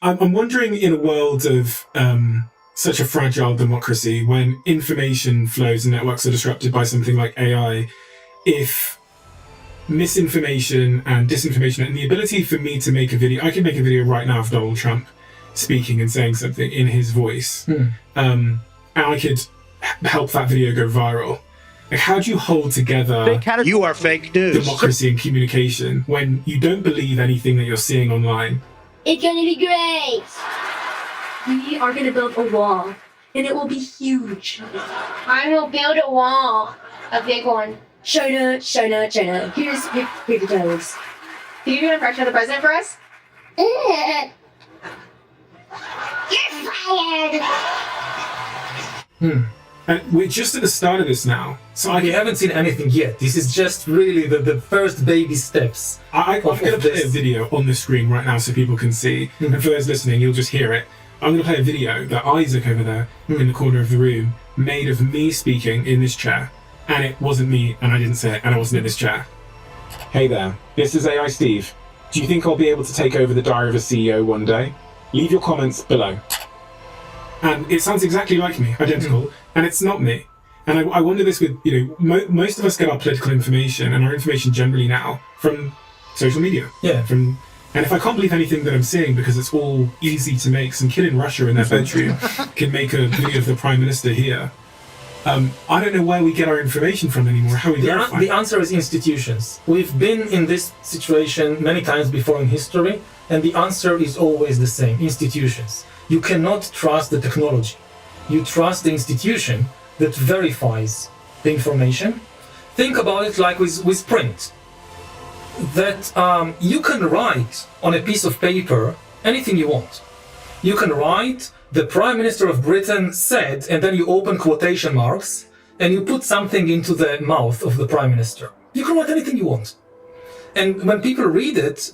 I'm wondering, in a world of such a fragile democracy, when information flows and networks are disrupted by something like AI, if misinformation and disinformation and the ability for me to make a video, I can make a video right now of Donald Trump speaking and saying something in his voice, and I could help that video go viral. Like, how do you hold together you are fake news democracy and communication when you don't believe anything that you're seeing online? It's gonna be great! We are gonna build a wall, and it will be huge. I will build a wall. A big one. China. Here's the toes. Can you do an impression of the president for us? You're fired! And we're just at the start of this now. So We haven't seen anything yet. This is just really the first baby steps. I'm going to play a video on the screen right now so people can see. And for those listening, you'll just hear it. I'm going to play a video that Isaac over there in the corner of the room made of me speaking in this chair. And it wasn't me, and I didn't say it, and I wasn't in this chair. Hey there, this is AI Steve. Do you think I'll be able to take over the diary of a CEO one day? Leave your comments below. And it sounds exactly like me, identical, and it's not me. And I wonder this with, most of us get our political information and our information generally now from social media. Yeah. And if I can't believe anything that I'm seeing because it's all easy to make, some kid in Russia in their bedroom can make a video of the Prime Minister here. I don't know where we get our information from anymore, how we verify. The answer is institutions. We've been in this situation many times before in history, and the answer is always the same: institutions. You cannot trust the technology. You trust the institution that verifies the information. Think about it like with print. That you can write on a piece of paper anything you want. You can write, the Prime Minister of Britain said, and then you open quotation marks, and you put something into the mouth of the Prime Minister. You can write anything you want. And when people read it,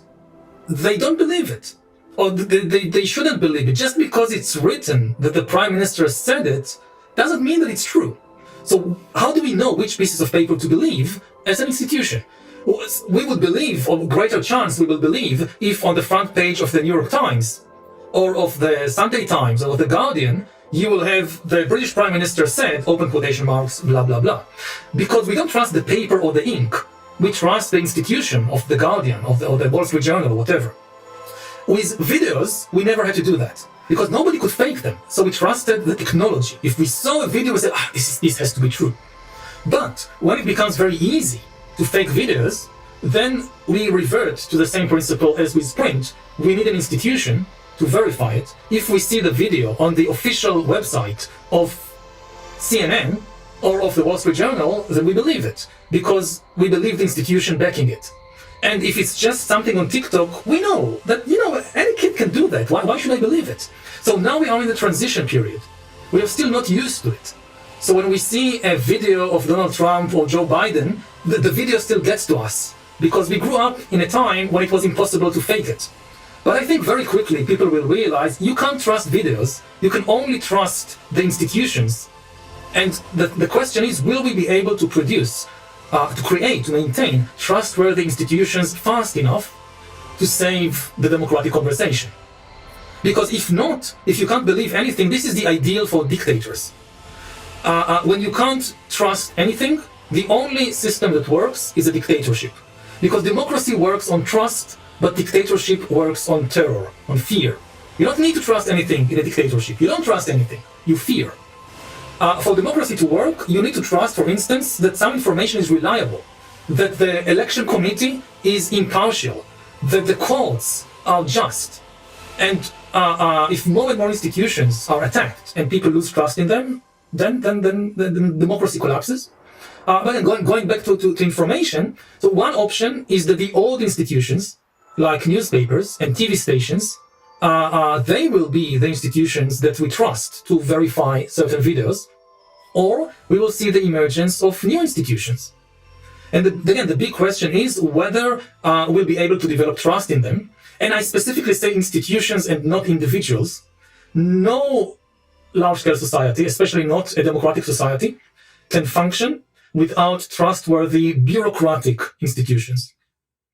they don't believe it. Or they shouldn't believe it. Just because it's written that the Prime Minister said it, doesn't mean that it's true. So how do we know which pieces of paper to believe as an institution? We would believe, or greater chance we will believe, if on the front page of the New York Times, or of the Sunday Times, or of the Guardian, you will have the British Prime Minister said, open quotation marks, blah, blah, blah. Because we don't trust the paper or the ink. We trust the institution of the Guardian, or the Wall Street Journal, or whatever. With videos, we never had to do that, because nobody could fake them. So we trusted the technology. If we saw a video, we said, this has to be true. But when it becomes very easy to fake videos, then we revert to the same principle as with print. We need an institution to verify it. If we see the video on the official website of CNN or of the Wall Street Journal, then we believe it, because we believe the institution backing it. And if it's just something on TikTok, we know that, any kid can do that. Why should I believe it? So now we are in the transition period. We are still not used to it. So when we see a video of Donald Trump or Joe Biden, the video still gets to us, because we grew up in a time when it was impossible to fake it. But I think very quickly people will realize you can't trust videos, you can only trust the institutions. And the question is, will we be able to produce, to create, to maintain trustworthy institutions fast enough to save the democratic conversation? Because if not, if you can't believe anything, this is the ideal for dictators. When you can't trust anything, the only system that works is a dictatorship. Because democracy works on trust, but dictatorship works on terror, on fear. You don't need to trust anything in a dictatorship. You don't trust anything. You fear. For democracy to work, you need to trust, for instance, that some information is reliable, that the election committee is impartial, that the courts are just. And if more and more institutions are attacked and people lose trust in them, then democracy collapses. But going back to information, so one option is that the old institutions, like newspapers and TV stations, they will be the institutions that we trust to verify certain videos, or we will see the emergence of new institutions. And again, the big question is whether we'll be able to develop trust in them. And I specifically say institutions and not individuals. No large-scale society, especially not a democratic society, can function without trustworthy bureaucratic institutions.